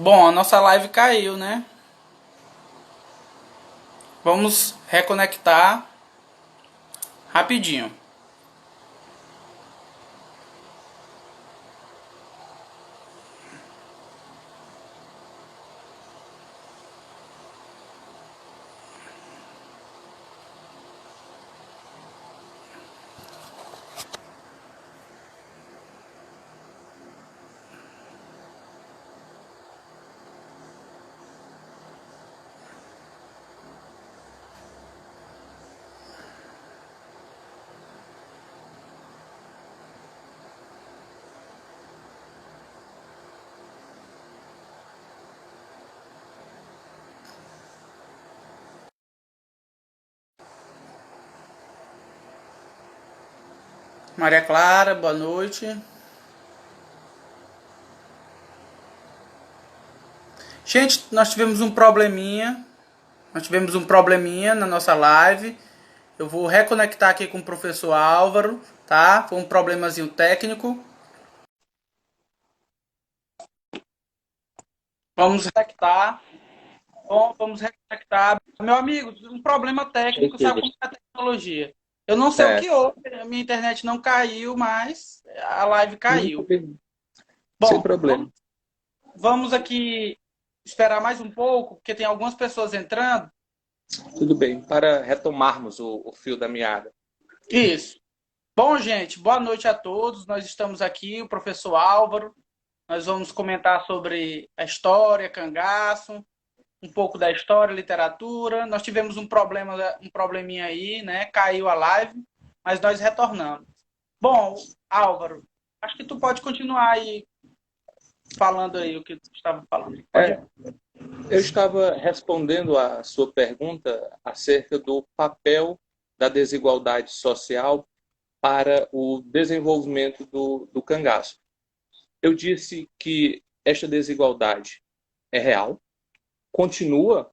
Bom, a nossa live caiu, né? Vamos reconectar rapidinho. Maria Clara, boa noite. Gente, nós tivemos um probleminha. Nós tivemos um probleminha na nossa live. Eu vou reconectar aqui com o professor Álvaro, tá? Foi um problemazinho técnico. Vamos reconectar. Bom, vamos reconectar. Meu amigo, um problema técnico, sabe como é a tecnologia? Eu não sei o É, que houve, a minha internet não caiu, mas a live não, caiu. sem Bom, problema. vamos aqui esperar mais um pouco, porque tem algumas pessoas entrando. Tudo bem. Para retomarmos o fio da meada. Isso. Bom, gente, boa noite a todos. Nós estamos aqui, o professor Álvaro. Nós vamos comentar sobre a história, cangaço, um pouco da história, literatura. Nós tivemos um probleminha aí, né? Caiu a live, mas nós retornamos. Bom, Álvaro, acho que tu pode continuar aí falando aí o que tu estava falando. Pode É, ir. eu estava respondendo à sua pergunta acerca do papel da desigualdade social para o desenvolvimento do cangaço. Eu disse que esta desigualdade é real, continua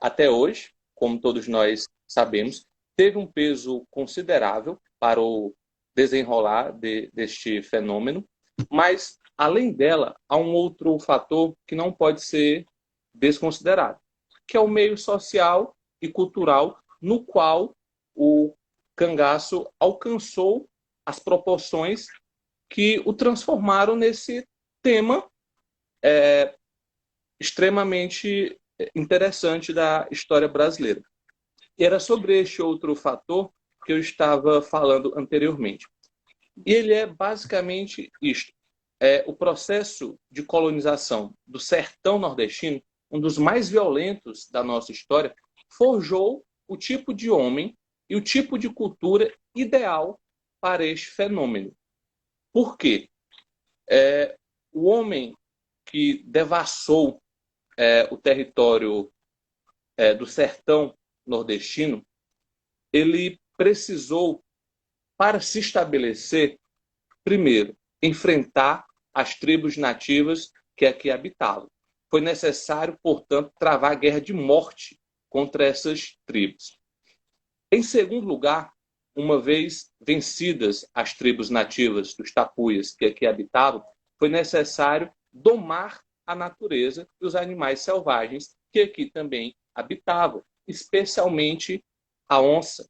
até hoje, como todos nós sabemos, teve um peso considerável para o desenrolar deste fenômeno, mas, além dela, há um outro fator que não pode ser desconsiderado, que é o meio social e cultural no qual o cangaço alcançou as proporções que o transformaram nesse tema extremamente interessante da história brasileira. E era sobre este outro fator que eu estava falando anteriormente. E ele é basicamente isto. O processo de colonização do sertão nordestino, um dos mais violentos da nossa história, forjou o tipo de homem e o tipo de cultura ideal para este fenômeno. Por quê? O homem que devassou o território do sertão nordestino, ele precisou, para se estabelecer, primeiro, enfrentar as tribos nativas que aqui habitavam. Foi necessário, portanto, travar a guerra de morte contra essas tribos. Em segundo lugar, uma vez vencidas as tribos nativas dos tapuias que aqui habitavam, foi necessário domar a natureza e os animais selvagens que aqui também habitavam, especialmente a onça.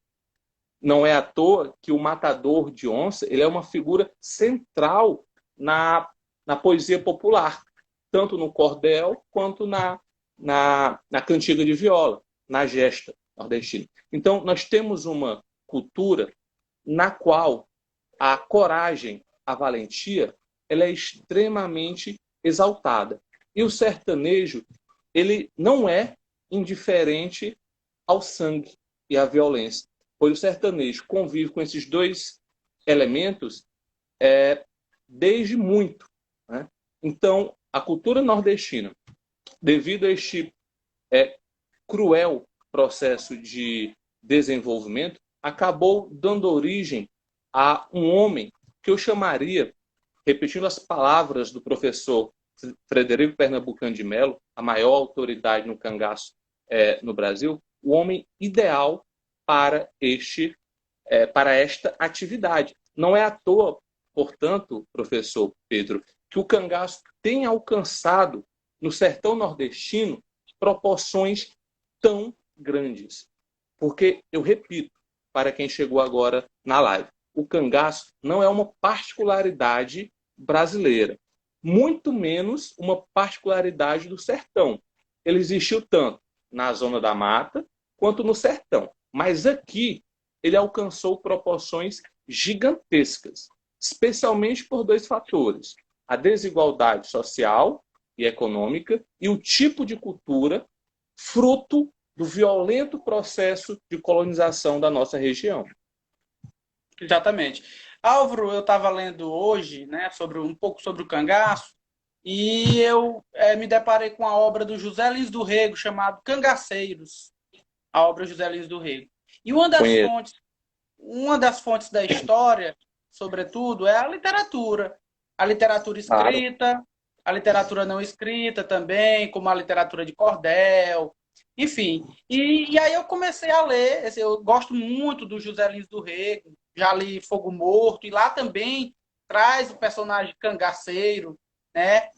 Não é à toa que o matador de onça ele é uma figura central na poesia popular, tanto no cordel quanto na cantiga de viola, na gesta nordestina. Então, nós temos uma cultura na qual a coragem, a valentia, ela é extremamente exaltada. E o sertanejo, ele não é indiferente ao sangue e à violência, pois o sertanejo convive com esses dois elementos desde muito. Né? Então, a cultura nordestina, devido a este cruel processo de desenvolvimento, acabou dando origem a um homem que eu chamaria, repetindo as palavras do professor Frederico Pernambucano de Mello, a maior autoridade no cangaço no Brasil, o homem ideal para para esta atividade. Não é à toa, portanto, professor Pedro, que o cangaço tem alcançado no sertão nordestino proporções tão grandes. Porque, eu repito, para quem chegou agora na live, o cangaço não é uma particularidade brasileira, muito menos uma particularidade do sertão. Ele existiu tanto na zona da mata quanto no sertão. Mas aqui ele alcançou proporções gigantescas, especialmente por dois fatores: a desigualdade social e econômica e o tipo de cultura fruto do violento processo de colonização da nossa região. Exatamente. Álvaro, eu estava lendo hoje, né, um pouco sobre o cangaço, e eu me deparei com a obra do José Lins do Rego, chamado Cangaceiros, a obra José Lins do Rego. E Conheço. uma das fontes da história, sobretudo, é a literatura Claro. escrita, a literatura não escrita também, como a literatura de cordel, enfim. E aí eu comecei a ler, eu gosto muito do José Lins do Rego, já li Fogo Morto, e lá também traz o personagem cangaceiro, né?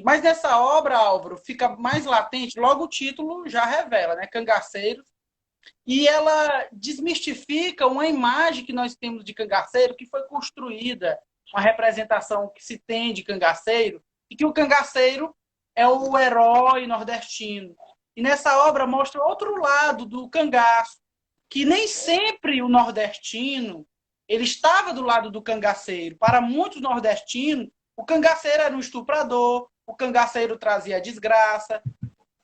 Mas nessa obra, Álvaro, fica mais latente, logo o título já revela, né? Cangaceiros, e ela desmistifica uma imagem que nós temos de cangaceiro, que foi construída, uma representação que se tem de cangaceiro, e que o cangaceiro é o herói nordestino. E nessa obra mostra outro lado do cangaço, que nem sempre o nordestino ele estava do lado do cangaceiro. Para muitos nordestinos, o cangaceiro era um estuprador, o cangaceiro trazia desgraça.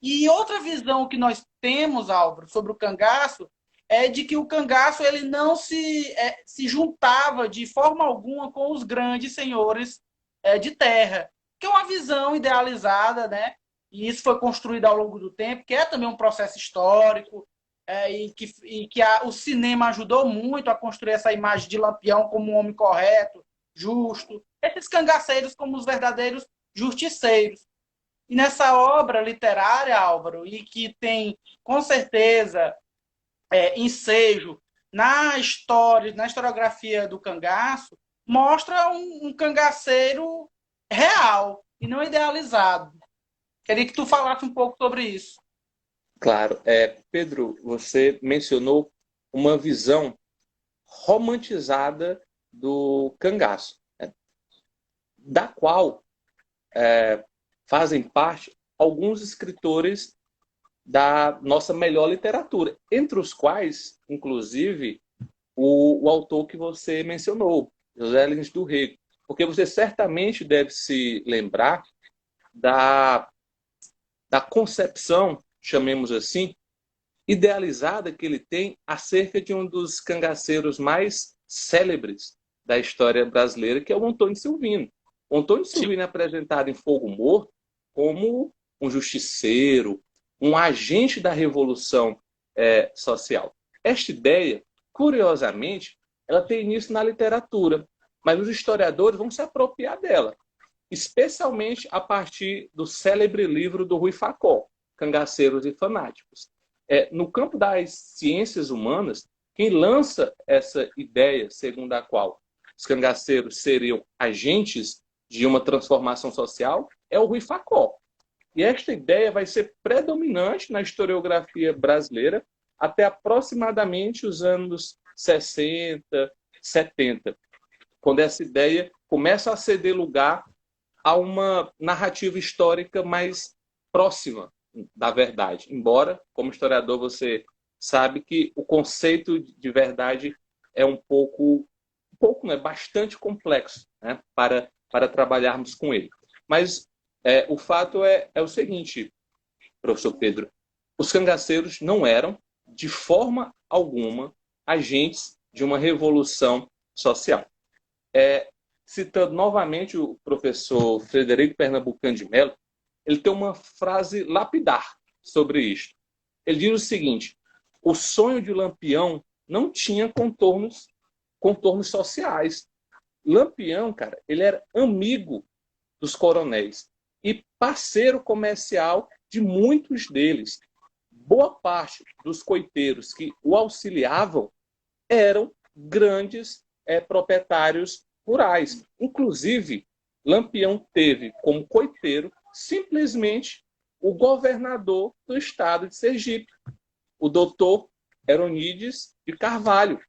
E outra visão que nós temos, Álvaro, sobre o cangaço é de que o cangaço ele não se juntava de forma alguma com os grandes senhores de terra, que é uma visão idealizada, né? E isso foi construído ao longo do tempo, que é também um processo histórico, o cinema ajudou muito a construir essa imagem de Lampião como um homem correto, justo, esses cangaceiros como os verdadeiros justiceiros. E nessa obra literária, Álvaro, e que tem, com certeza, ensejo na história, na historiografia do cangaço, mostra um cangaceiro real e não idealizado. Queria que tu falasse um pouco sobre isso. Claro. Pedro, você mencionou uma visão romantizada do cangaço, né? Da qual fazem parte alguns escritores da nossa melhor literatura, entre os quais, inclusive, o autor que você mencionou, José Lins do Rego, porque você certamente deve se lembrar da concepção, chamemos assim, idealizada que ele tem acerca de um dos cangaceiros mais célebres da história brasileira, que é o Antônio Silvino. O Antônio Silvino é apresentado em Fogo Morto como um justiceiro, um agente da revolução social. Esta ideia, curiosamente, ela tem início na literatura, mas os historiadores vão se apropriar dela, especialmente a partir do célebre livro do Rui Facó, Cangaceiros e Fanáticos. No campo das ciências humanas, quem lança essa ideia segundo a qual os cangaceiros seriam agentes de uma transformação social é o Rui Facó. E esta ideia vai ser predominante na historiografia brasileira até aproximadamente os anos 60, 70, quando essa ideia começa a ceder lugar a uma narrativa histórica mais próxima da verdade. Embora, como historiador, você sabe que o conceito de verdade é bastante complexo, né, para trabalharmos com ele. Mas o fato é o seguinte, professor Pedro, os cangaceiros não eram, de forma alguma, agentes de uma revolução social. Citando novamente o professor Frederico Pernambucano de Mello, ele tem uma frase lapidar sobre isto. Ele diz o seguinte: o sonho de Lampião não tinha contornos sociais. Lampião, cara, ele era amigo dos coronéis e parceiro comercial de muitos deles. Boa parte dos coiteiros que o auxiliavam eram grandes proprietários rurais. Inclusive, Lampião teve como coiteiro simplesmente o governador do estado de Sergipe, o doutor Heronides de Carvalho,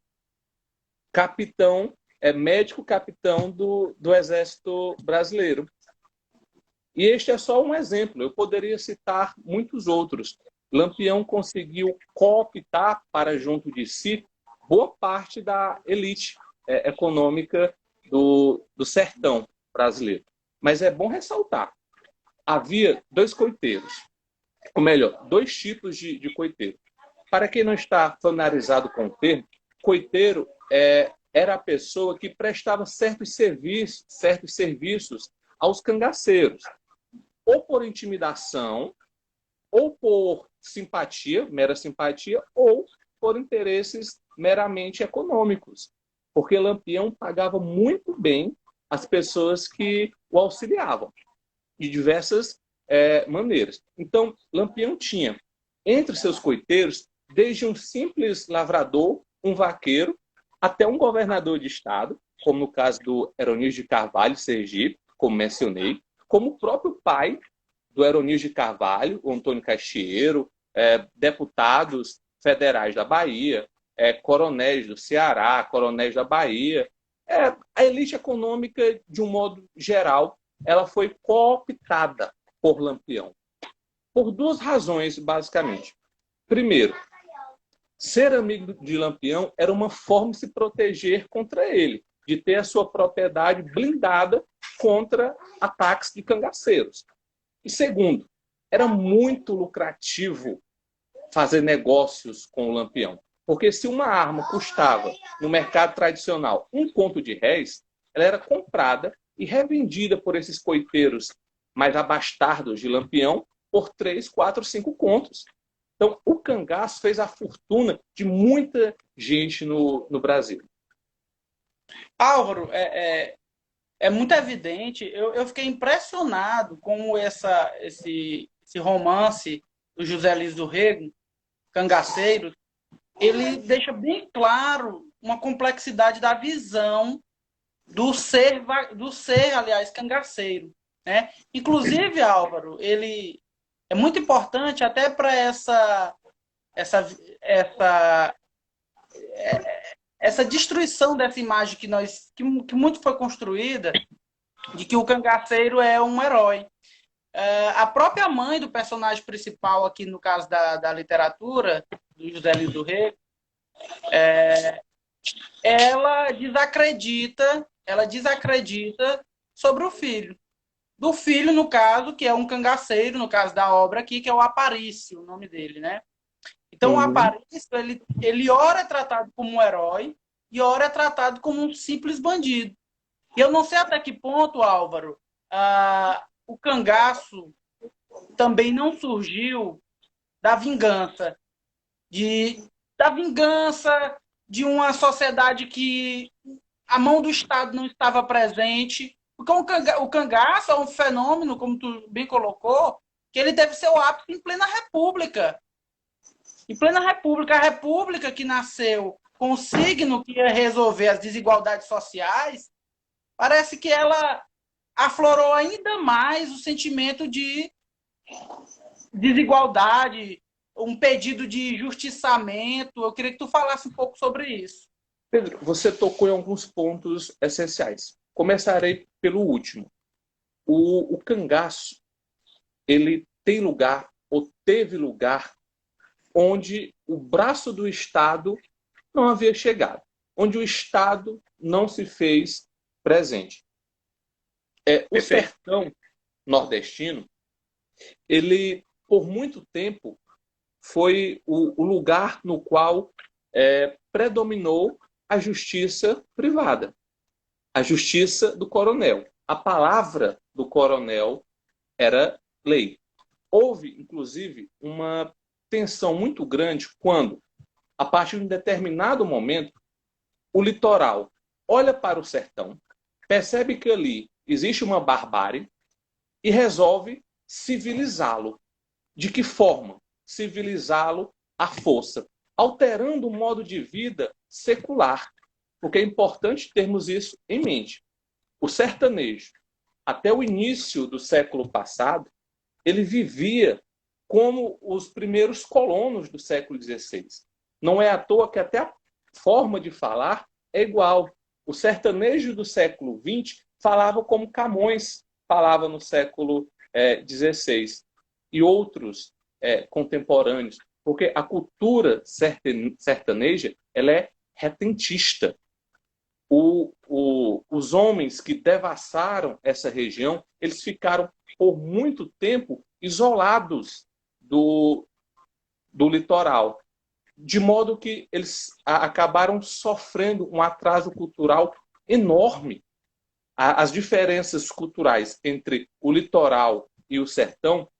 capitão, médico capitão do Exército Brasileiro. E este é só um exemplo, eu poderia citar muitos outros. Lampião conseguiu cooptar para junto de si boa parte da elite econômica do sertão brasileiro. Mas é bom ressaltar, havia dois coiteiros, ou melhor, dois tipos de coiteiro. Para quem não está familiarizado com o termo, coiteiro era a pessoa que prestava certos serviços aos cangaceiros, ou por intimidação, ou por simpatia, mera simpatia, ou por interesses meramente econômicos. Porque Lampião pagava muito bem as pessoas que o auxiliavam, de diversas maneiras. Então, Lampião tinha, entre seus coiteiros, desde um simples lavrador, um vaqueiro, até um governador de estado, como no caso do Heronias de Carvalho, Sergipe, como mencionei, como o próprio pai do Heronias de Carvalho, o Antônio Caixeiro, deputados federais da Bahia, coronéis do Ceará, coronéis da Bahia. A elite econômica, de um modo geral, ela foi cooptada por Lampião. Por duas razões, basicamente. Primeiro, ser amigo de Lampião era uma forma de se proteger contra ele, de ter a sua propriedade blindada contra ataques de cangaceiros. E segundo, era muito lucrativo fazer negócios com o Lampião. Porque se uma arma custava, no mercado tradicional, R$ 1, ela era comprada e revendida por esses coiteiros mais abastardos de Lampião por 3, 4, 5 contos. Então, o cangaço fez a fortuna de muita gente no Brasil. Álvaro, é muito evidente, eu fiquei impressionado com esse romance do José Liz do Rego, Cangaceiro. Ele deixa bem claro uma complexidade da visão do ser, aliás, cangaceiro, né? Inclusive, Álvaro, ele é muito importante até para essa, essa destruição dessa imagem que muito foi construída de que o cangaceiro é um herói. A própria mãe do personagem principal aqui no caso da literatura, do José Liz do Rego, ela desacredita sobre o filho. Do filho, no caso, que é um cangaceiro, no caso da obra aqui, que é o Aparício, o nome dele, né? Então, o Aparício, ele ora é tratado como um herói e ora é tratado como um simples bandido. E eu não sei até que ponto, Álvaro, o cangaço também não surgiu da vingança. Da vingança de uma sociedade que a mão do Estado não estava presente. Porque o cangaço é um fenômeno, como tu bem colocou, que ele deve ser o ápice em plena república. Em plena república, a república que nasceu com o signo que ia resolver as desigualdades sociais, parece que ela aflorou ainda mais o sentimento de desigualdade, um pedido de justiçamento. Eu queria que tu falasse um pouco sobre isso. Pedro, você tocou em alguns pontos essenciais. Começarei pelo último. O cangaço, ele tem lugar, ou teve lugar, onde o braço do Estado não havia chegado, onde o Estado não se fez presente. O sertão nordestino, ele, por muito tempo, foi o lugar no qual predominou a justiça privada, a justiça do coronel. A palavra do coronel era lei. Houve, inclusive, uma tensão muito grande quando, a partir de um determinado momento, o litoral olha para o sertão, percebe que ali existe uma barbárie e resolve civilizá-lo. De que forma? Civilizá-lo à força, alterando o modo de vida secular. Porque é importante termos isso em mente. O sertanejo, até o início do século passado, ele vivia como os primeiros colonos do século XVI. Não é à toa que até a forma de falar é igual. O sertanejo do século XX falava como Camões falava no século XVI e outros contemporâneos, porque a cultura sertaneja ela é retentista. Os homens que devassaram essa região, eles ficaram por muito tempo isolados do litoral, de modo que eles acabaram sofrendo um atraso cultural enorme. As diferenças culturais entre o litoral e o sertão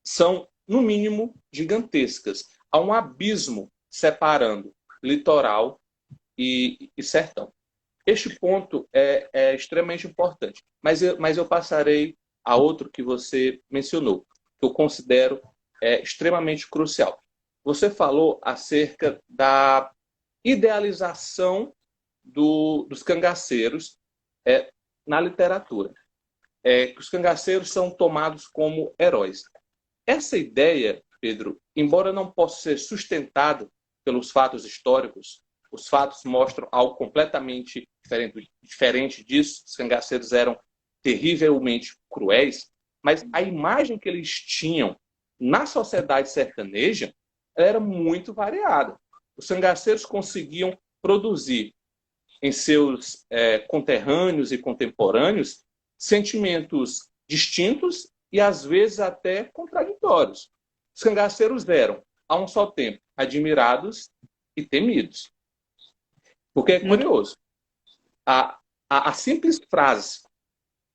são, no mínimo, gigantescas. Há um abismo separando litoral e sertão. Este ponto é extremamente importante, mas eu passarei a outro que você mencionou, que eu considero extremamente crucial. Você falou acerca da idealização dos cangaceiros na literatura. Que os cangaceiros são tomados como heróis. Essa ideia, Pedro, embora não possa ser sustentada pelos fatos históricos, os fatos mostram algo completamente diferente disso. Os cangaceiros eram terrivelmente cruéis, mas a imagem que eles tinham na sociedade sertaneja era muito variada. Os cangaceiros conseguiam produzir em seus conterrâneos e contemporâneos sentimentos distintos e, às vezes, até contraditórios. Os cangaceiros eram, a um só tempo, admirados e temidos. Porque é curioso. A simples frase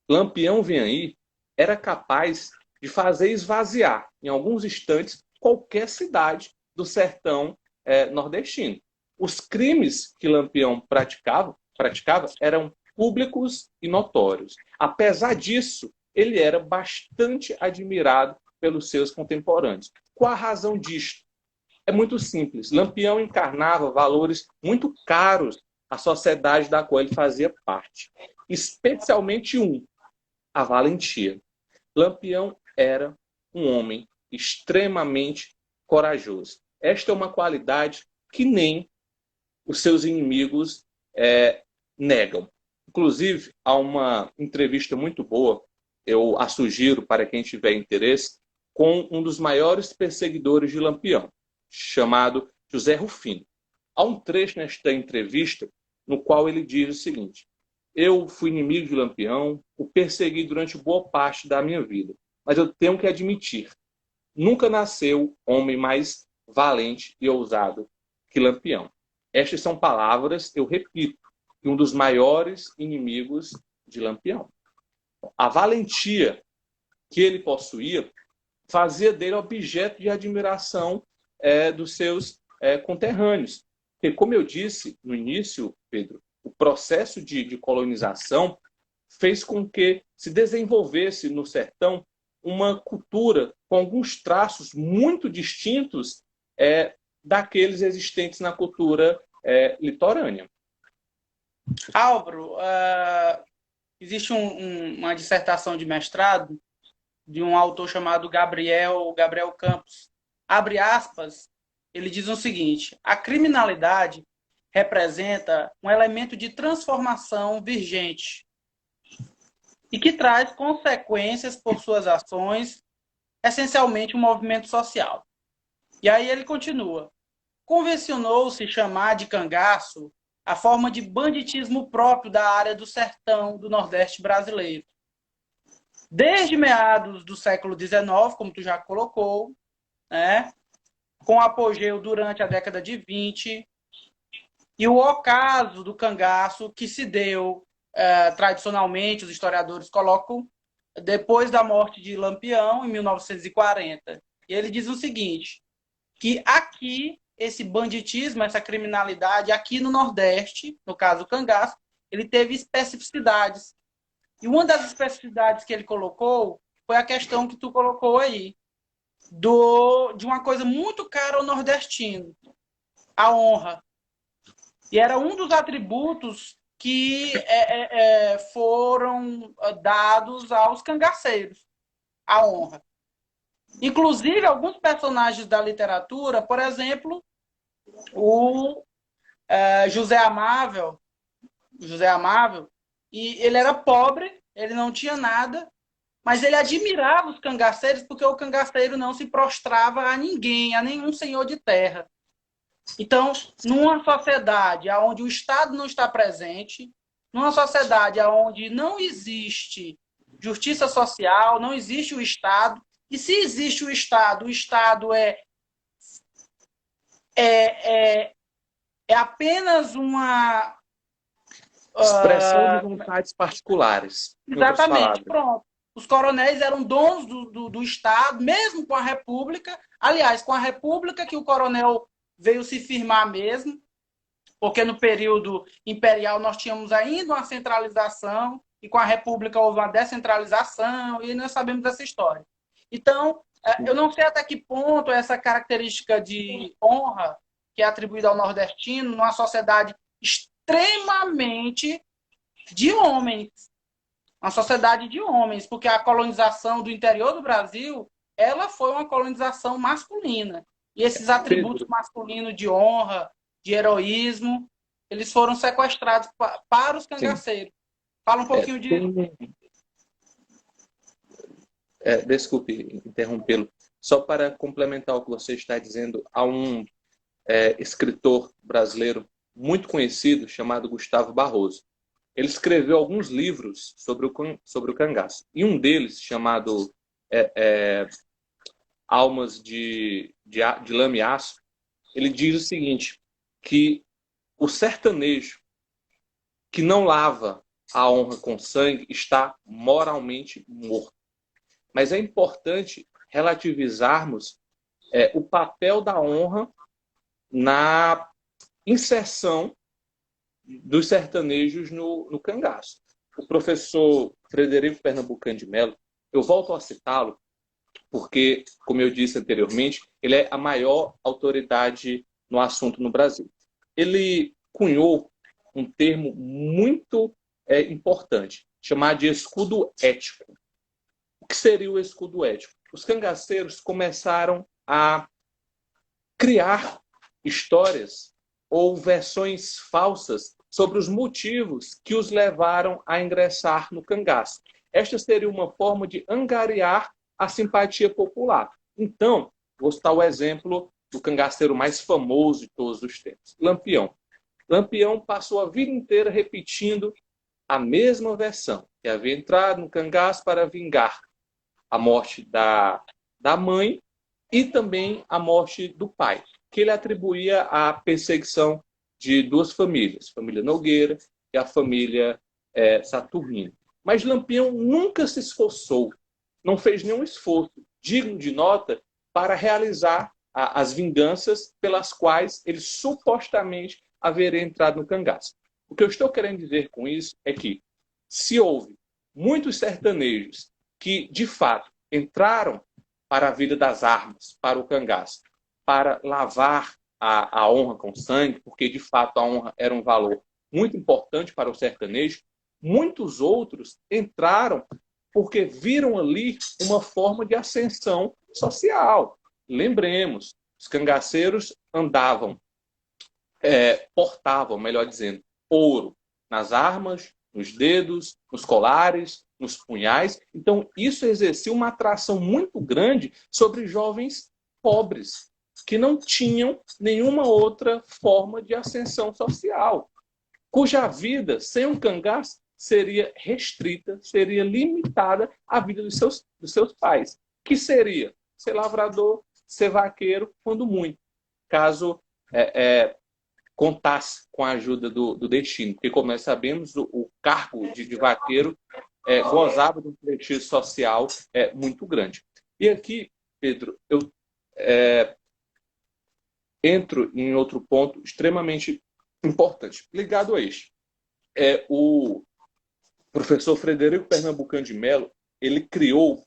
Lampião vem aí era capaz de fazer esvaziar, em alguns instantes, qualquer cidade do sertão nordestino. Os crimes que Lampião praticava eram públicos e notórios. Apesar disso, ele era bastante admirado pelos seus contemporâneos. Qual a razão disto? É muito simples. Lampião encarnava valores muito caros à sociedade da qual ele fazia parte. Especialmente a valentia. Lampião era um homem extremamente corajoso. Esta é uma qualidade que nem os seus inimigos negam. Inclusive, há uma entrevista muito boa, eu a sugiro para quem tiver interesse, com um dos maiores perseguidores de Lampião, chamado José Rufino. Há um trecho nesta entrevista no qual ele diz o seguinte: eu fui inimigo de Lampião, o persegui durante boa parte da minha vida, mas eu tenho que admitir, nunca nasceu homem mais valente e ousado que Lampião. Estas são palavras, eu repito, de um dos maiores inimigos de Lampião. A valentia que ele possuía fazia dele objeto de admiração dos seus conterrâneos. Porque, como eu disse no início, Pedro, o processo de colonização fez com que se desenvolvesse no sertão uma cultura com alguns traços muito distintos daqueles existentes na cultura litorânea. Álvaro, existe uma dissertação de mestrado de um autor chamado Gabriel Campos. Abre aspas, ele diz o seguinte: a criminalidade representa um elemento de transformação vigente e que traz consequências por suas ações, essencialmente um movimento social. E aí ele continua: convencionou-se chamar de cangaço a forma de banditismo próprio da área do sertão do Nordeste brasileiro. Desde meados do século XIX, como tu já colocou, né, com apogeu durante a década de 20, e o ocaso do cangaço que se deu, tradicionalmente, os historiadores colocam, depois da morte de Lampião, em 1940. E ele diz o seguinte, que aqui, esse banditismo, essa criminalidade, aqui no Nordeste, no caso do cangaço, ele teve especificidades. E uma das especificidades que ele colocou foi a questão que tu colocou aí, de uma coisa muito cara ao nordestino, a honra. E era um dos atributos que foram dados aos cangaceiros, a honra. Inclusive, alguns personagens da literatura, por exemplo, o José Amável, e ele era pobre, ele não tinha nada, mas ele admirava os cangaceiros porque o cangaceiro não se prostrava a ninguém, a nenhum senhor de terra. Então, numa sociedade onde o Estado não está presente, numa sociedade onde não existe justiça social, não existe o Estado, e se existe o Estado é apenas uma... Expressão de vontades particulares, em outras Exatamente, palavras. pronto. Os coronéis eram donos do Estado, mesmo com a República. Aliás, com a República que o coronel veio se firmar mesmo, porque no período imperial nós tínhamos ainda uma centralização, e com a República houve uma descentralização, e nós sabemos dessa história. Então, eu não sei até que ponto essa característica de honra que é atribuída ao nordestino, numa sociedade extremamente de homens, uma sociedade de homens, porque a colonização do interior do Brasil, ela foi uma colonização masculina. E esses atributos Pedro, masculinos de honra, de heroísmo, eles foram sequestrados para os sim, cangaceiros. Fala um pouquinho disso. desculpe interrompê-lo. Só para complementar o que você está dizendo, há um escritor brasileiro muito conhecido chamado Gustavo Barroso. Ele escreveu alguns livros sobre o cangaço. E um deles, chamado Almas de Lama e Aço, ele diz o seguinte, que o sertanejo que não lava a honra com sangue está moralmente morto. Mas é importante relativizarmos o papel da honra na inserção dos sertanejos no cangaço. O professor Frederico Pernambucano de Mello, eu volto a citá-lo, porque, como eu disse anteriormente, ele é a maior autoridade no assunto no Brasil. Ele cunhou um termo muito importante, chamado de escudo ético. O que seria o escudo ético? Os cangaceiros começaram a criar histórias ou versões falsas sobre os motivos que os levaram a ingressar no cangaço. Esta seria uma forma de angariar a simpatia popular. Então, vou citar o exemplo do cangaceiro mais famoso de todos os tempos, Lampião. Lampião passou a vida inteira repetindo a mesma versão, que havia entrado no cangaço para vingar a morte da mãe e também a morte do pai, que ele atribuía à perseguição de duas famílias, a família Nogueira e a família Saturnino. Mas Lampião nunca se esforçou, não fez nenhum esforço digno de nota para realizar as vinganças pelas quais ele supostamente haveria entrado no cangaço. O que eu estou querendo dizer com isso é que, se houve muitos sertanejos que, de fato, entraram para a vida das armas, para o cangaço, para lavar a honra com sangue, porque, de fato, a honra era um valor muito importante para o sertanejo, muitos outros entraram porque viram ali uma forma de ascensão social. Lembremos, os cangaceiros andavam, portavam, melhor dizendo, ouro nas armas, nos dedos, nos colares, nos punhais. Então, isso exercia uma atração muito grande sobre jovens pobres, que não tinham nenhuma outra forma de ascensão social, cuja vida, sem um cangaço, seria restrita, seria limitada à vida dos seus pais, que seria ser lavrador, ser vaqueiro, quando muito, caso contasse com a ajuda do destino, porque, como nós sabemos, o cargo de vaqueiro gozava de um prestígio social muito grande. E aqui, Pedro, eu entro em outro ponto extremamente importante, ligado a este. O professor Frederico Pernambucano de Mello, ele criou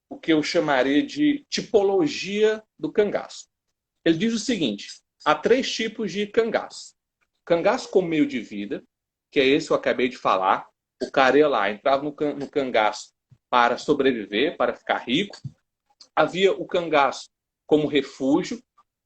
o que eu chamaria de tipologia do cangaço. Ele diz o seguinte: há 3 tipos de cangaço. Cangaço como meio de vida, que é esse que eu acabei de falar. O cara ia lá, entrava no cangaço para sobreviver, para ficar rico. Havia o cangaço como refúgio,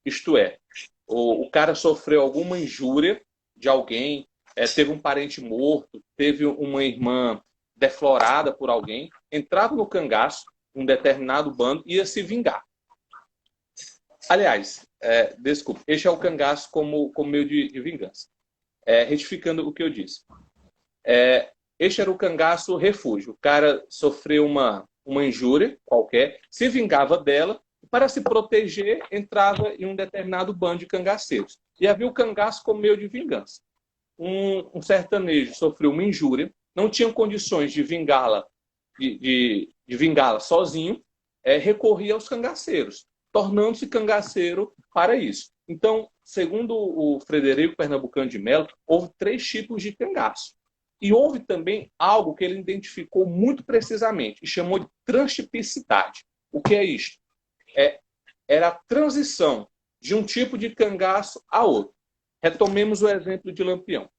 isto é, o cara sofreu alguma injúria de alguém, teve um parente morto, teve uma irmã deflorada por alguém, entrava no cangaço, um determinado bando, ia se vingar. Aliás, desculpe, este é o cangaço como meio de vingança. Retificando o que eu disse. Este era o cangaço refúgio. O cara sofreu uma injúria qualquer, se vingava dela, para se proteger, entrava em um determinado bando de cangaceiros. E havia o cangaço como meio de vingança. Um sertanejo sofreu uma injúria, não tinha condições de vingá-la de vingá-la sozinho, recorria aos cangaceiros, tornando-se cangaceiro para isso. Então, segundo o Frederico Pernambucano de Mello, houve 3 tipos de cangaço. E houve também algo que ele identificou muito precisamente e chamou de transtipicidade. O que é isto? Era a transição de um tipo de cangaço a outro. Retomemos o exemplo de Lampião.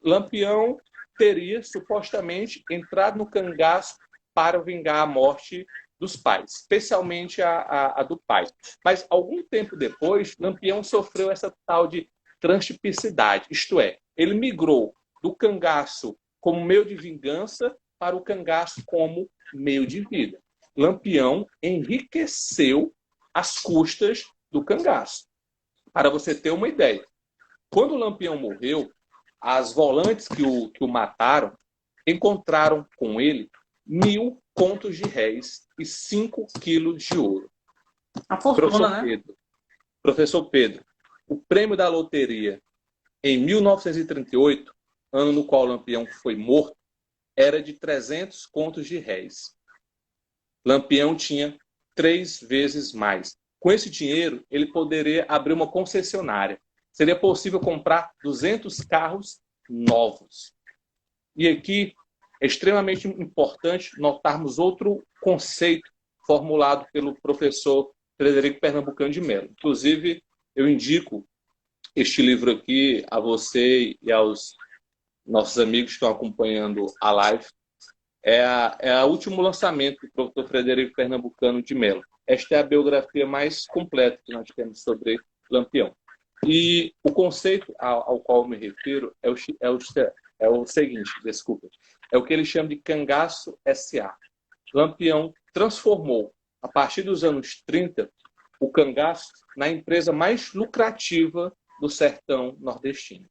Lampião teria supostamente entrado no cangaço para vingar a morte dos pais, especialmente a do pai. Mas algum tempo depois, Lampião sofreu essa tal de transtipicidade, isto é, ele migrou do cangaço como meio de vingança para o cangaço como meio de vida. Lampião enriqueceu às custas do cangaço. Para você ter uma ideia, quando Lampião morreu, as volantes que o mataram encontraram com ele 1.000 contos de réis e 5 quilos de ouro. A fortuna, né? Professor Pedro, o prêmio da loteria em 1938, ano no qual Lampião foi morto, era de 300 contos de réis. Lampião tinha 3 vezes mais. Com esse dinheiro, ele poderia abrir uma concessionária. Seria possível comprar 200 carros novos. E aqui é extremamente importante notarmos outro conceito formulado pelo professor Frederico Pernambucano de Mello. Inclusive, eu indico este livro aqui a você e aos nossos amigos que estão acompanhando a live. É o último lançamento do professor Frederico Pernambucano de Mello. Esta é a biografia mais completa que nós temos sobre Lampião. E o conceito ao qual eu me refiro é o seguinte, desculpa. É o que ele chama de cangaço SA. Lampião transformou, a partir dos anos 30, o cangaço na empresa mais lucrativa do sertão nordestino.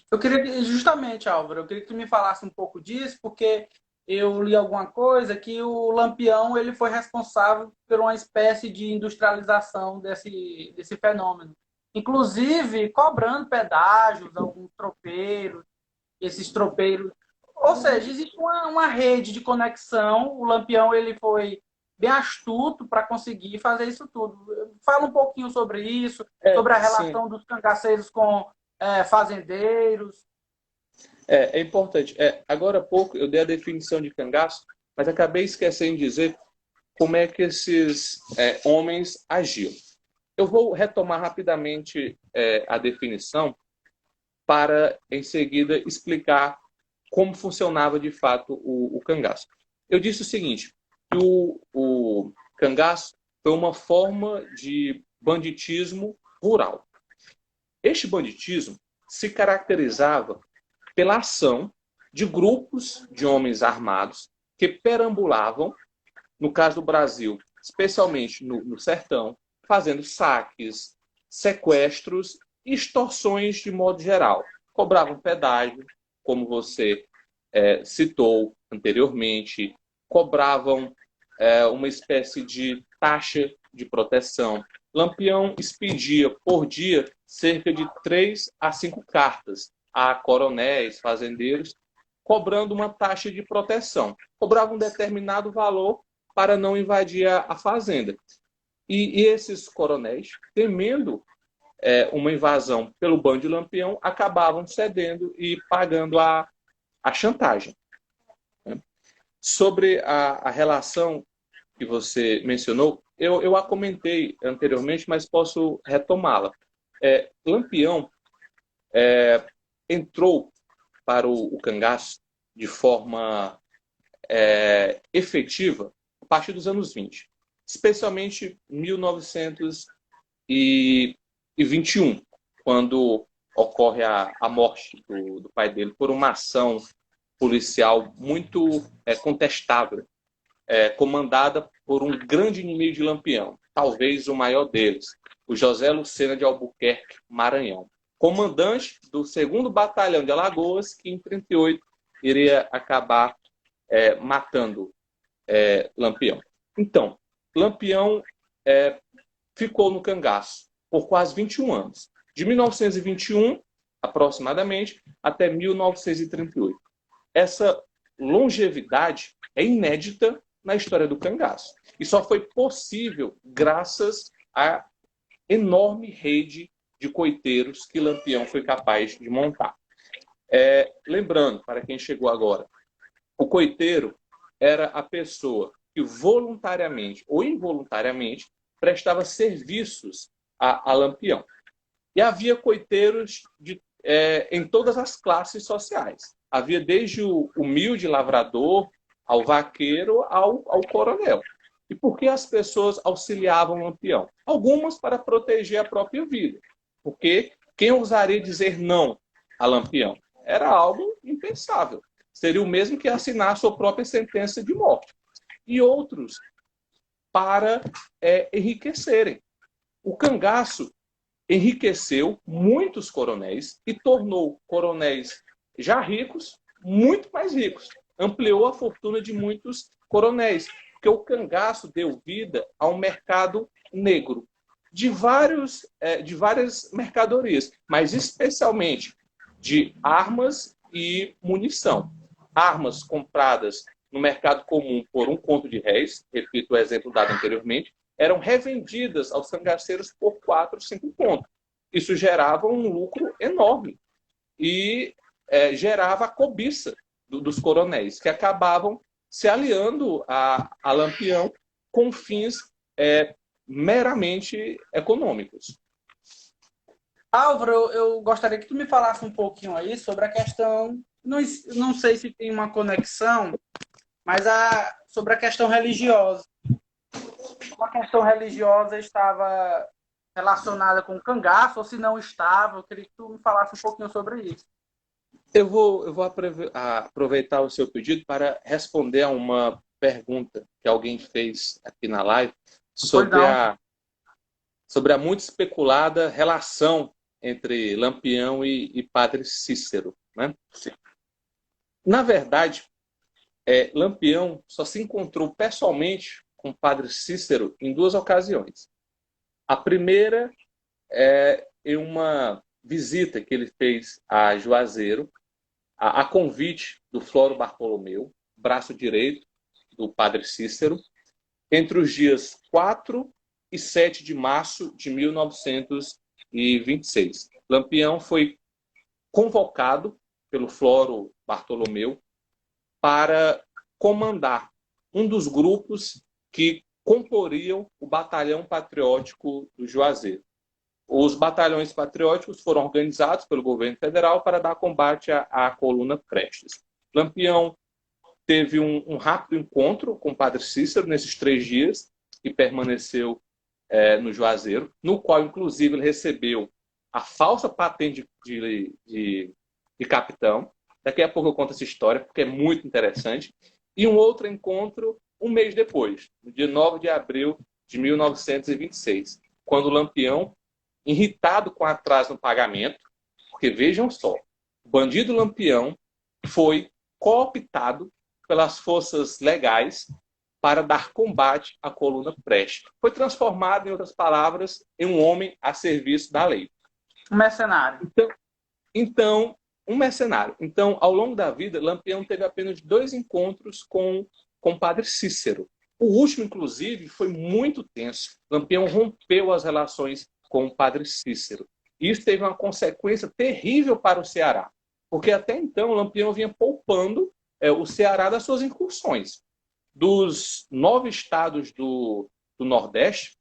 Eu queria, justamente, Álvaro, eu queria que tu me falasse um pouco disso, porque eu li alguma coisa que o Lampião ele foi responsável por uma espécie de industrialização desse fenômeno. Inclusive, cobrando pedágios, alguns tropeiros, esses tropeiros. Ou seja, existe uma rede de conexão. O Lampião ele foi bem astuto para conseguir fazer isso tudo. Fala um pouquinho sobre isso, sobre a relação sim. dos cangaceiros com fazendeiros. É importante. Agora há pouco eu dei a definição de cangaço, mas acabei esquecendo de dizer como é que esses homens agiam. Eu vou retomar rapidamente a definição para, em seguida, explicar como funcionava de fato o cangaço. Eu disse o seguinte, que o cangaço foi uma forma de banditismo rural. Este banditismo se caracterizava pela ação de grupos de homens armados que perambulavam, no caso do Brasil, especialmente no sertão, fazendo saques, sequestros e extorsões de modo geral. Cobravam pedágio, como você citou anteriormente, cobravam uma espécie de taxa de proteção. Lampião expedia por dia cerca de 3 a 5 cartas a coronéis, fazendeiros, cobrando uma taxa de proteção. Cobrava um determinado valor para não invadir a fazenda. E esses coronéis, temendo uma invasão pelo bando de Lampião, acabavam cedendo e pagando a chantagem. Sobre a relação que você mencionou, eu a comentei anteriormente, mas posso retomá-la. Lampião entrou para o cangaço de forma efetiva a partir dos anos 20, especialmente 1921, quando ocorre a morte do pai dele por uma ação policial muito contestável, comandada por um grande inimigo de Lampião, talvez o maior deles, o José Lucena de Albuquerque, Maranhão, comandante do 2º Batalhão de Alagoas, que em 38 iria acabar matando Lampião. Então, Lampião ficou no cangaço por quase 21 anos, de 1921, aproximadamente, até 1938. Essa longevidade é inédita na história do cangaço. E só foi possível graças à enorme rede de coiteiros que Lampião foi capaz de montar. Lembrando, para quem chegou agora, o coiteiro era a pessoa que voluntariamente ou involuntariamente prestava serviços a Lampião. E havia coiteiros em todas as classes sociais. Havia desde o humilde lavrador, ao vaqueiro, ao coronel. E por que as pessoas auxiliavam Lampião? Algumas para proteger a própria vida. Porque quem ousaria dizer não a Lampião? Era algo impensável. Seria o mesmo que assinar a sua própria sentença de morte. E outros para enriquecerem. O cangaço enriqueceu muitos coronéis e tornou coronéis já ricos muito mais ricos. Ampliou a fortuna de muitos coronéis, porque o cangaço deu vida a um mercado negro de várias mercadorias, mas especialmente de armas e munição. Armas compradas no mercado comum por um conto de réis, repito o exemplo dado anteriormente, eram revendidas aos cangaceiros por 4, 5 contos. Isso gerava um lucro enorme e gerava a cobiça dos coronéis, que acabavam se aliando a Lampião com fins meramente econômicos. Álvaro, eu gostaria que tu me falasse um pouquinho aí sobre a questão, não sei se tem uma conexão, mas sobre a questão religiosa. Como a questão religiosa estava relacionada com o cangaço, ou se não estava, eu queria que tu me falasse um pouquinho sobre isso. Eu vou aproveitar o seu pedido para responder a uma pergunta que alguém fez aqui na live sobre a muito especulada relação entre Lampião e Padre Cícero, né? Na verdade, Lampião só se encontrou pessoalmente com Padre Cícero em 2 ocasiões. A primeira em uma visita que ele fez a Juazeiro, a convite do Floro Bartolomeu, braço direito do Padre Cícero, entre os dias 4 e 7 de março de 1926. Lampião foi convocado pelo Floro Bartolomeu para comandar um dos grupos que comporiam o Batalhão Patriótico do Juazeiro. Os batalhões patrióticos foram organizados pelo governo federal para dar combate à coluna Prestes. Lampião teve um rápido encontro com o Padre Cícero nesses 3 dias que permaneceu no Juazeiro, no qual, inclusive, ele recebeu a falsa patente de capitão. Daqui a pouco eu conto essa história, porque é muito interessante. E um outro encontro um mês depois, no dia 9 de abril de 1926, quando Lampião, irritado com atraso no pagamento, porque vejam só, o bandido Lampião foi cooptado pelas forças legais para dar combate à coluna Prestes. Foi transformado, em outras palavras, em um homem a serviço da lei. Um mercenário. Então, um mercenário. Então, ao longo da vida, Lampião teve apenas 2 encontros com Padre Cícero. O último, inclusive, foi muito tenso. Lampião rompeu as relações com o Padre Cícero. Isso teve uma consequência terrível para o Ceará, porque até então Lampião vinha poupando o Ceará das suas incursões. Dos 9 estados do Nordeste,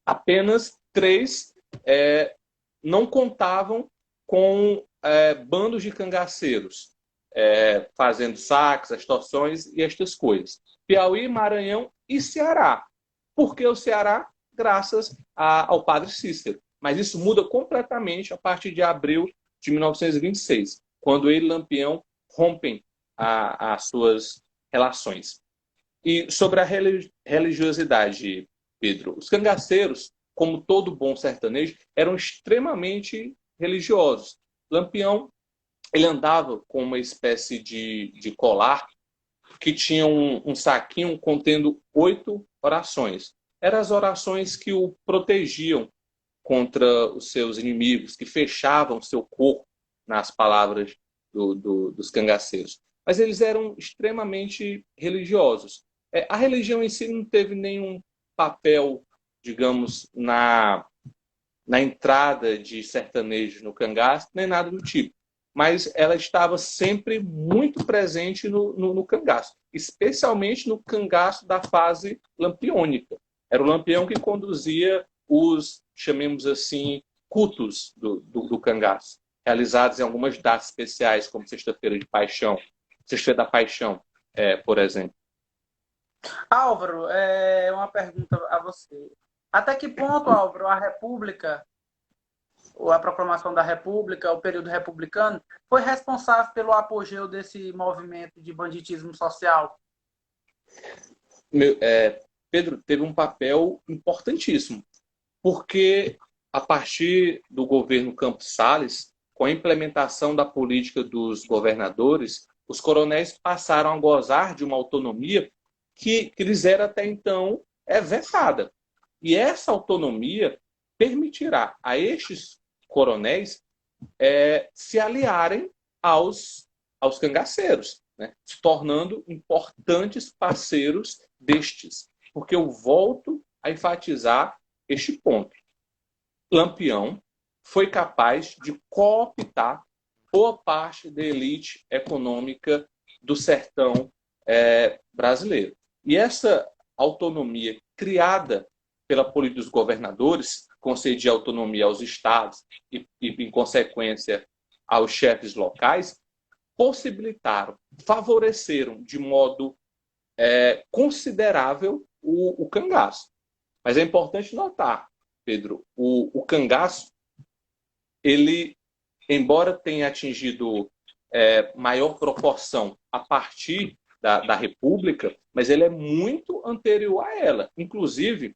apenas 3 não contavam com bandos de cangaceiros fazendo saques, extorsões e estas coisas. Piauí, Maranhão e Ceará. Por que o Ceará? Graças ao padre Cícero. Mas isso muda completamente a partir de abril de 1926, quando ele e Lampião rompem as suas relações. E sobre a religiosidade, Pedro, os cangaceiros, como todo bom sertanejo, eram extremamente religiosos. Lampião, ele andava com uma espécie de colar que tinha um saquinho contendo 8 orações. Eram as orações que o protegiam contra os seus inimigos, que fechavam seu corpo nas palavras dos cangaceiros. Mas eles eram extremamente religiosos. A religião em si não teve nenhum papel, digamos, na entrada de sertanejos no cangaço, nem nada do tipo. Mas ela estava sempre muito presente no cangaço, especialmente no cangaço da fase lampiônica. Era o Lampião que conduzia os, chamemos assim, cultos do cangaço, realizados em algumas datas especiais, como Sexta-feira de Paixão, Sexta-feira da Paixão, por exemplo. Álvaro, uma pergunta a você. Até que ponto, Álvaro, a República, ou a proclamação da República, o período republicano, foi responsável pelo apogeu desse movimento de banditismo social? Pedro, teve um papel importantíssimo, porque a partir do governo Campos Salles, com a implementação da política dos governadores, os coronéis passaram a gozar de uma autonomia que lhes era até então vetada. E essa autonomia permitirá a estes coronéis se aliarem aos cangaceiros, né? Se tornando importantes parceiros destes. Porque eu volto a enfatizar este ponto. Lampião foi capaz de cooptar boa parte da elite econômica do sertão brasileiro. E essa autonomia criada pela política dos governadores, concedia autonomia aos estados e, em consequência, aos chefes locais, possibilitaram, favoreceram de modo considerável o cangaço. Mas é importante notar, Pedro, o cangaço, ele, embora tenha atingido maior proporção a partir da República, mas ele é muito anterior a ela. Inclusive,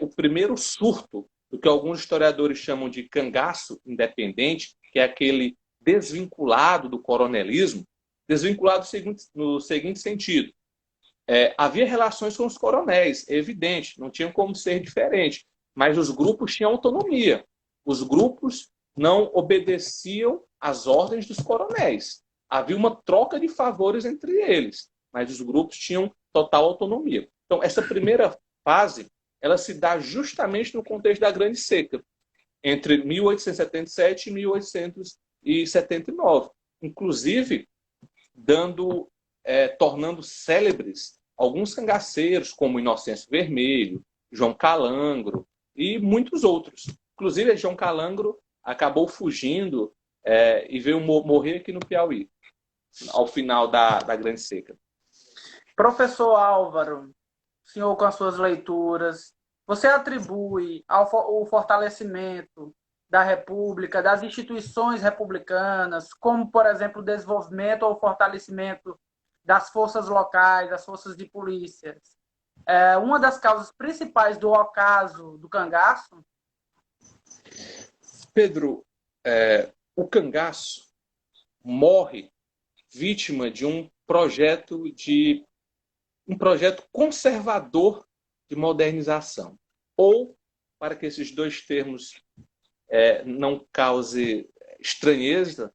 o primeiro surto do que alguns historiadores chamam de cangaço independente, que é aquele desvinculado do coronelismo, desvinculado no seguinte sentido. Havia relações com os coronéis, é evidente, não tinha como ser diferente, mas os grupos tinham autonomia. Os grupos não obedeciam às ordens dos coronéis. Havia uma troca de favores entre eles, mas os grupos tinham total autonomia. Então, essa primeira fase, ela se dá justamente no contexto da Grande Seca, entre 1877 e 1879. Inclusive, tornando célebres alguns cangaceiros, como Inocêncio Vermelho, João Calangro e muitos outros. Inclusive, João Calangro acabou fugindo e veio morrer aqui no Piauí, ao final da Grande Seca. Professor Álvaro, senhor com as suas leituras, você atribui o fortalecimento da República, das instituições republicanas, como, por exemplo, o desenvolvimento ou fortalecimento das forças locais, das forças de polícia, uma das causas principais do ocaso do cangaço? Pedro, o cangaço morre vítima de um projeto conservador de modernização. Ou, para que esses dois termos não cause estranheza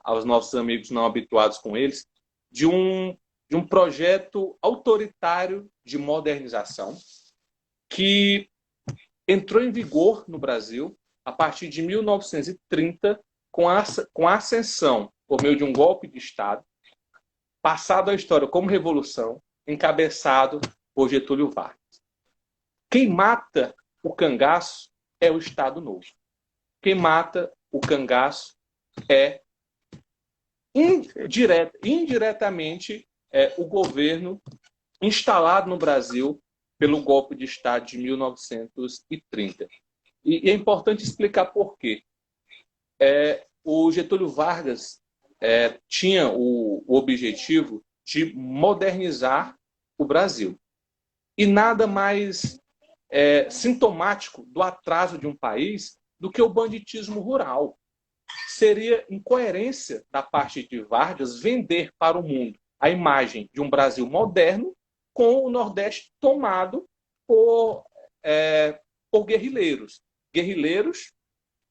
aos nossos amigos não habituados com eles, de um projeto autoritário de modernização que entrou em vigor no Brasil a partir de 1930, com a ascensão, por meio de um golpe de Estado, passado à história como revolução, encabeçado por Getúlio Vargas. Quem mata o cangaço é o Estado Novo. Quem mata o cangaço é indiretamente o governo instalado no Brasil pelo golpe de Estado de 1930. E é importante explicar por quê. O Getúlio Vargas tinha o objetivo de modernizar o Brasil. E nada mais sintomático do atraso de um país do que o banditismo rural. Seria incoerência da parte de Vargas vender para o mundo a imagem de um Brasil moderno com o Nordeste tomado por guerrilheiros. Guerrilheiros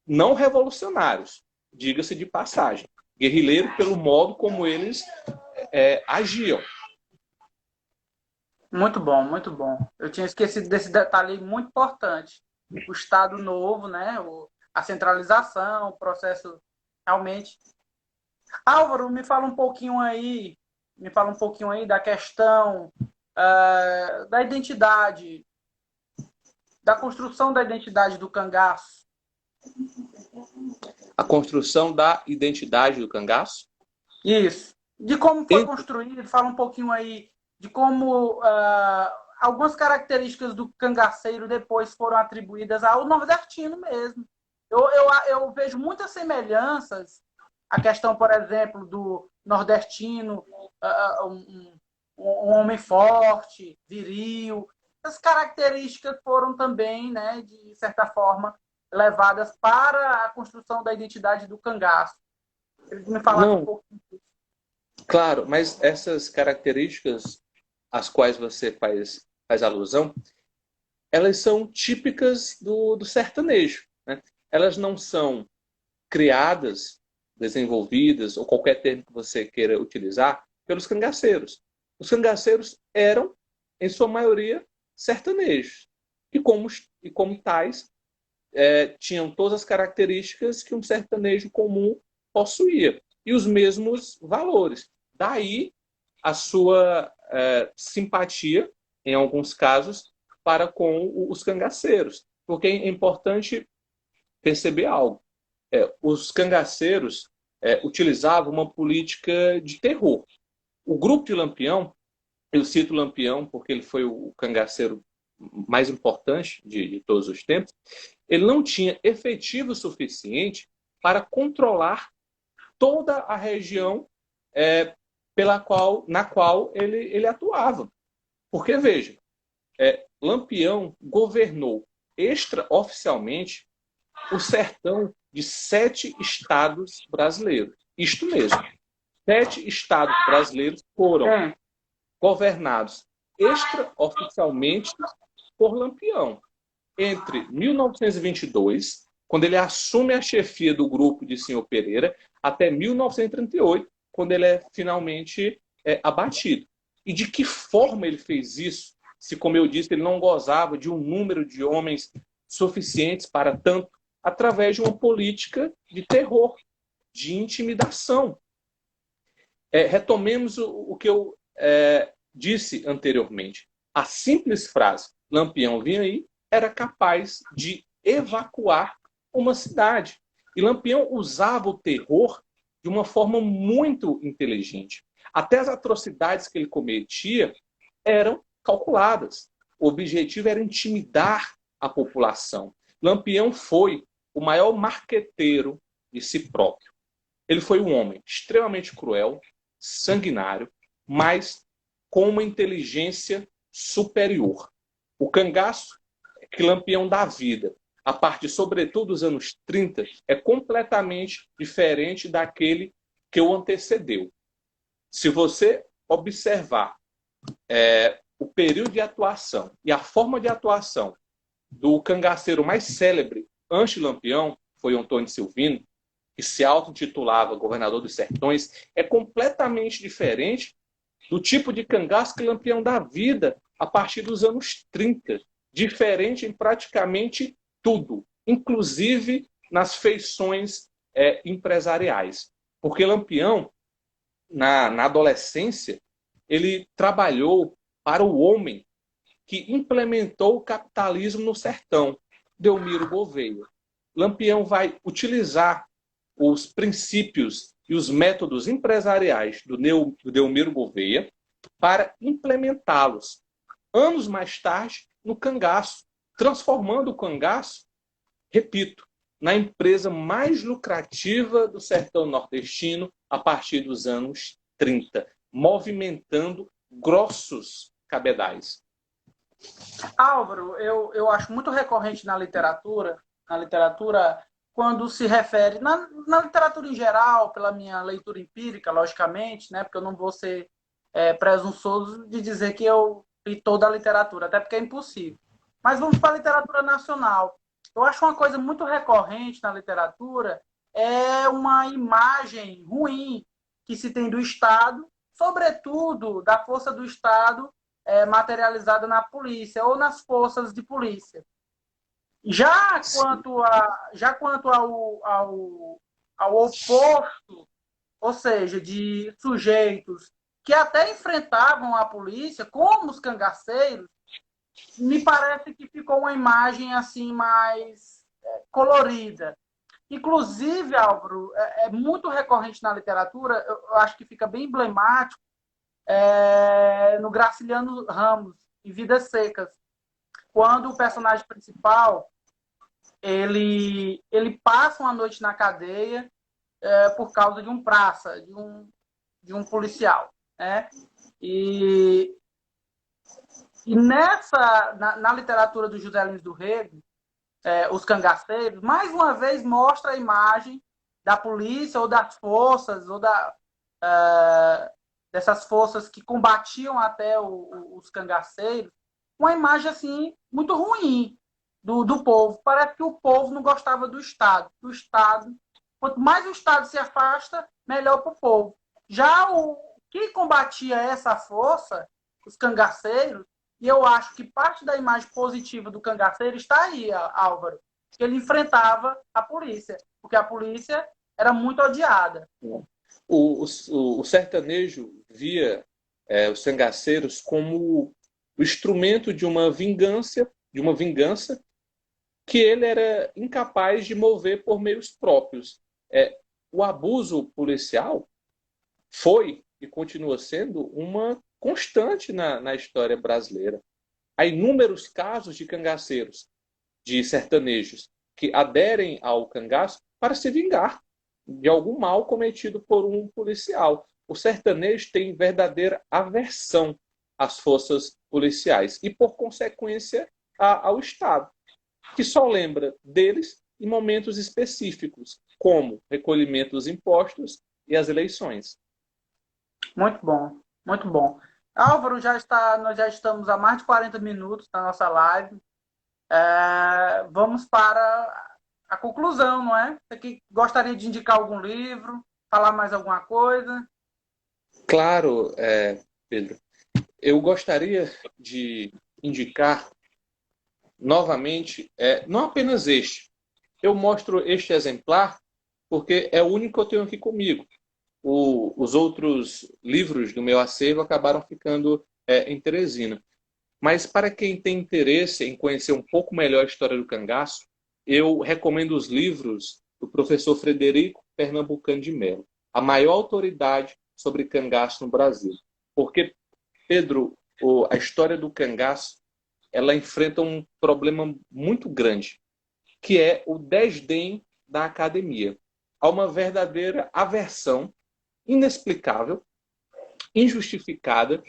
não revolucionários, diga-se de passagem. Guerrilheiro pelo modo como eles agiam. Muito bom, muito bom. Eu tinha esquecido desse detalhe muito importante. O Estado Novo, né? A centralização, o processo realmente. Álvaro, me fala um pouquinho aí da questão da identidade, da construção da identidade do cangaço. A construção da identidade do cangaço? Isso. De como foi construído, fala um pouquinho aí de como algumas características do cangaceiro depois foram atribuídas ao nordestino mesmo. Eu vejo muitas semelhanças, a questão, por exemplo, do nordestino, um homem forte, viril. Essas características foram também, né, de certa forma, levadas para a construção da identidade do cangaço. Eles me falaram um pouco disso. Claro, mas essas características às quais você faz alusão, elas são típicas do sertanejo, né? Elas não são criadas, desenvolvidas, ou qualquer termo que você queira utilizar, pelos cangaceiros. Os cangaceiros eram, em sua maioria, sertanejos. E como tais, tinham todas as características que um sertanejo comum possuía. E os mesmos valores. Daí a sua simpatia, em alguns casos, para com os cangaceiros. Porque é importante perceber algo. Os cangaceiros utilizavam uma política de terror. O grupo de Lampião, eu cito Lampião porque ele foi o cangaceiro mais importante de todos os tempos, ele não tinha efetivo suficiente para controlar toda a região na qual ele atuava. Porque, veja, Lampião governou extraoficialmente o sertão de 7 estados brasileiros. Isto mesmo. 7 estados brasileiros foram governados extraoficialmente por Lampião. Entre 1922, quando ele assume a chefia do grupo de Senhor Pereira, até 1938, quando ele é finalmente abatido. E de que forma ele fez isso? Se, como eu disse, ele não gozava de um número de homens suficientes para tanto, através de uma política de terror, de intimidação. Retomemos o que eu disse anteriormente. A simples frase, Lampião vinha aí, era capaz de evacuar uma cidade. E Lampião usava o terror de uma forma muito inteligente. Até as atrocidades que ele cometia eram calculadas. O objetivo era intimidar a população. Lampião foi o maior marqueteiro de si próprio. Ele foi um homem extremamente cruel, sanguinário, mas com uma inteligência superior. O cangaço que Lampião dá vida, a partir, sobretudo, dos anos 30, é completamente diferente daquele que o antecedeu. Se você observar o período de atuação e a forma de atuação do cangaceiro mais célebre antes de Lampião, foi Antônio Silvino, que se auto-intitulava governador dos sertões, é completamente diferente do tipo de cangaço que Lampião dá vida a partir dos anos 30. Diferente em praticamente tudo, inclusive nas feições empresariais. Porque Lampião, na adolescência, ele trabalhou para o homem que implementou o capitalismo no sertão, Delmiro Gouveia. Lampião vai utilizar os princípios e os métodos empresariais do Delmiro Gouveia para implementá-los, anos mais tarde, no cangaço, transformando o cangaço, repito, na empresa mais lucrativa do sertão nordestino a partir dos anos 30, movimentando grossos cabedais. Álvaro, eu acho muito recorrente na literatura quando se refere, na literatura em geral, pela minha leitura empírica, logicamente, né, porque eu não vou ser presunçoso de dizer que eu li toda a literatura, até porque é impossível. Mas vamos para a literatura nacional. Eu acho uma coisa muito recorrente na literatura é uma imagem ruim que se tem do Estado, sobretudo da força do Estado materializada na polícia ou nas forças de polícia. Já quanto ao oposto, ou seja, de sujeitos que até enfrentavam a polícia, como os cangaceiros, me parece que ficou uma imagem assim mais colorida. Inclusive, Álvaro, é muito recorrente na literatura, eu acho que fica bem emblemático no Graciliano Ramos, em Vidas Secas, quando o personagem principal ele passa uma noite na cadeia por causa de um praça, de um policial, né? E na literatura do José Lins do Rego, Os Cangaceiros, mais uma vez mostra a imagem da polícia ou das forças, ou dessas forças que combatiam até os cangaceiros, uma imagem assim muito ruim do povo. Parece que o povo não gostava do Estado. Quanto mais o Estado se afasta, melhor para o povo. Já o que combatia essa força, os cangaceiros, e eu acho que parte da imagem positiva do cangaceiro está aí, Álvaro, que ele enfrentava a polícia, porque a polícia era muito odiada. O sertanejo via os cangaceiros como o instrumento de uma vingança que ele era incapaz de mover por meios próprios. O abuso policial foi e continua sendo uma constante na história brasileira. Há inúmeros casos de cangaceiros, de sertanejos, que aderem ao cangaço para se vingar de algum mal cometido por um policial. O sertanejo tem verdadeira aversão às forças policiais e, por consequência, ao Estado, que só lembra deles em momentos específicos, como recolhimento dos impostos e as eleições. Muito bom, muito bom. Álvaro, nós já estamos há mais de 40 minutos na nossa live. Vamos para a conclusão, não é? Você gostaria de indicar algum livro, falar mais alguma coisa? Claro, Pedro. Eu gostaria de indicar novamente, não apenas este. Eu mostro este exemplar porque é o único que eu tenho aqui comigo. Os outros livros do meu acervo acabaram ficando em Teresina. Mas para quem tem interesse em conhecer um pouco melhor a história do cangaço, eu recomendo os livros do professor Frederico Pernambucano de Mello, a maior autoridade sobre cangaço no Brasil. Porque, Pedro, a história do cangaço, ela enfrenta um problema muito grande, que é o desdém da academia. Há uma verdadeira aversão inexplicável, injustificada,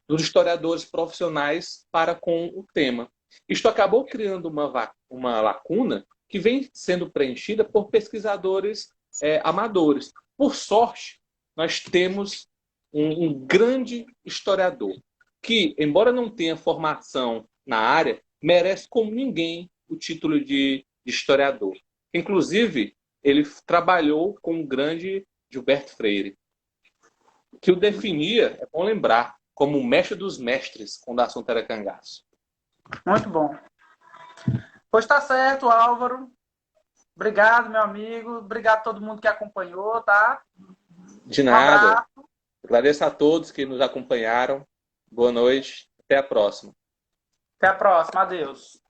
dos historiadores profissionais para com o tema. Isto acabou criando uma lacuna que vem sendo preenchida por pesquisadores amadores. Por sorte, nós temos um grande historiador que, embora não tenha formação na área, merece como ninguém o título de historiador. Inclusive, ele trabalhou com o grande Gilberto Freire, que o definia, é bom lembrar, como o mestre dos mestres, quando o assunto era cangaço. Muito bom. Pois está certo, Álvaro. Obrigado, meu amigo. Obrigado a todo mundo que acompanhou, tá? De nada. Agradeço a todos que nos acompanharam. Boa noite. Até a próxima. Até a próxima. Adeus.